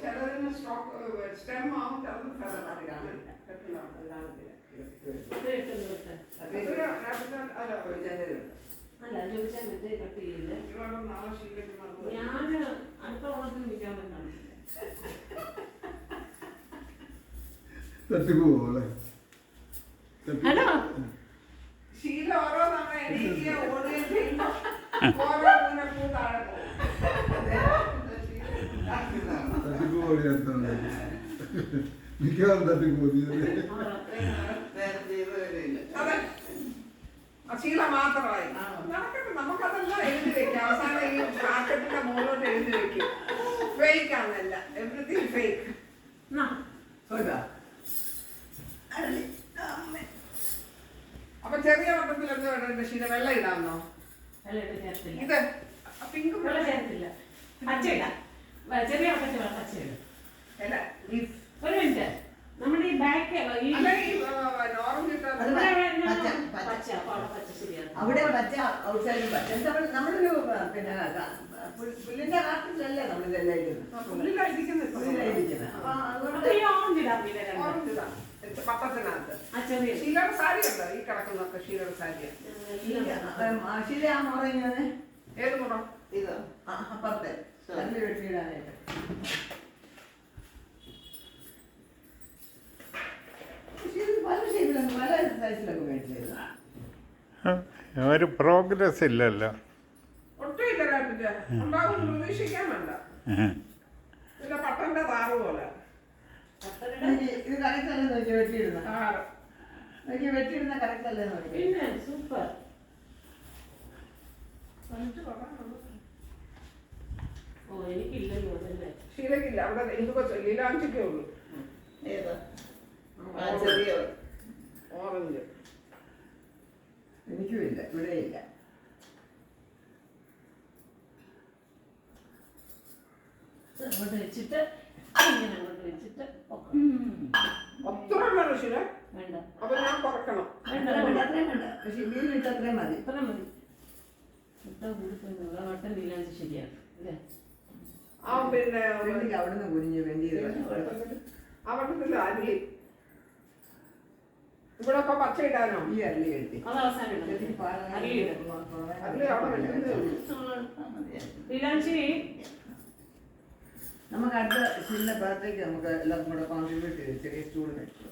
ചിലതിന് stock stem ആവും, ചിലത് ഫെദർ കാണുന്നില്ല. അല്ല ചോദിച്ചാൽ മറ്റേ കട്ട് ചെയ്യില്ല. ഞാൻ അടുത്ത ഓണത്തിന് നിൽക്കാൻ പറ്റാണ്. ഹലോ ശീല ഓരോ തവണ എനിക്ക് ഓടുകയും ചെയ്യുമ്പോൾ ഓരോ പൂ താഴെ മിക്കവാറും തട്ടിപ്പോയി. ശീല മാത്രമായി നടക്കട്ടെ. നമുക്കതെല്ലാം എഴുതി വെക്കാം. അവസാനം ഈ മാർക്കറ്റിന്റെ മുകളിലോട്ട് എഴുതി വെക്കും. ഫേക്ക് ആണെന്നല്ല, എവറിത്തിങ് ഫേക്ക്. അപ്പൊ ചെറിയ വട്ടത്തിൽ എന്താ വേണ്ട ശീല? വെള്ളം ഇടാന്നോ? ഇത് പിങ്ക് വെള്ളം ചേർത്തില്ല, പച്ച ഇടാം. ചെറിയ വട്ടത്തിൽ പച്ച ഇടും. ഒരു മിനിറ്റ്, നമ്മുടെ ഈ ബാക്ക് അവിടെ പച്ച ഔട്ട്സൈഡിൽ പച്ച. നമ്മളൊരു പിന്നെ പുല്ലിന്റെ കാട്ടിലല്ലേ നമ്മളിതെല്ലാം പട്ടത്തിനകത്ത് ഷീലയുടെ സാരി ഉണ്ടോ? ഈ കിടക്കുന്നൊക്കെ ഷീലയുടെ സാരിയാണ്. ശീല ആ മുറ ഇങ്ങനെ. ഏത് മുറ? ഇത് അപ്പുറത്തെ നല്ല വെട്ടിയിടാനായിട്ട്. പല ഷേപ്പിലൊക്കെ പല സൈസിലൊക്കെ മേടിച്ചിരുന്നു. ഒരു പ്രോഗ്രസ് ഇല്ലല്ലോ. ഒട്ടും ഇല്ല രാത്രി ഉണ്ടാവും, പ്രതീക്ഷിക്കാൻ വേണ്ട. പിന്നെ പട്ടന്റെ താറ് പോലെ ഇത് കറക്റ്റ് അല്ലേ നോക്കി വെട്ടിയിടുന്ന? നോക്കി വെട്ടിയിടുന്ന കറക്റ്റ് അല്ലേ നോക്കി? പിന്നെ സൂപ്പർ. ഓ എനിക്കില്ലല്ലോ അതല്ലേ. ശീലക്കില്ല, അവിടെ എന്തൊക്കെ ലീലാഞ്ചിക്കേ ഉള്ളൂ. ഏതാ? ചെറിയ ഓറഞ്ച് എനിക്കും ഇല്ല, ഇവിടെ ഇല്ല. അങ്ങോട്ട് വെച്ചിട്ട് ഇങ്ങനെ അങ്ങോട്ട് വെച്ചിട്ട് അത്ര വേണം ശീല. വേണ്ട, അപ്പൊ ഞാൻ കുറക്കണം. അത്രയും വേണ്ട, പക്ഷെ മീനിട്ട് അത്രയും മതി. ഇത്ര മതി. ഇട്ടാ കൊടുക്കുന്നുള്ള വട്ടം നീലാഞ്ചി ശരിയാണ് അല്ലേ? ആ പിന്നെ അവിടുന്ന് കുനിഞ്ഞ് വെണ്ടി ആ വട്ടത്തില്ല അരി. ഇവിടെ ഇപ്പൊ പച്ച ഇടാനോ? ഈ അരളി എഴുതി അത് അവസാനം അരി അവിടെ വെട്ടുന്നേ ഉള്ളൂ. നീലാഞ്ചി നമുക്ക് അടുത്ത ശീലിന്റെ ഭാഗത്തേക്ക് നമുക്ക് എല്ലാവർക്കും കൂടെ കോൺട്രിബ്യൂട്ട് ചെയ്ത് ചെറിയ സ്റ്റൂൾ മേടിച്ചു.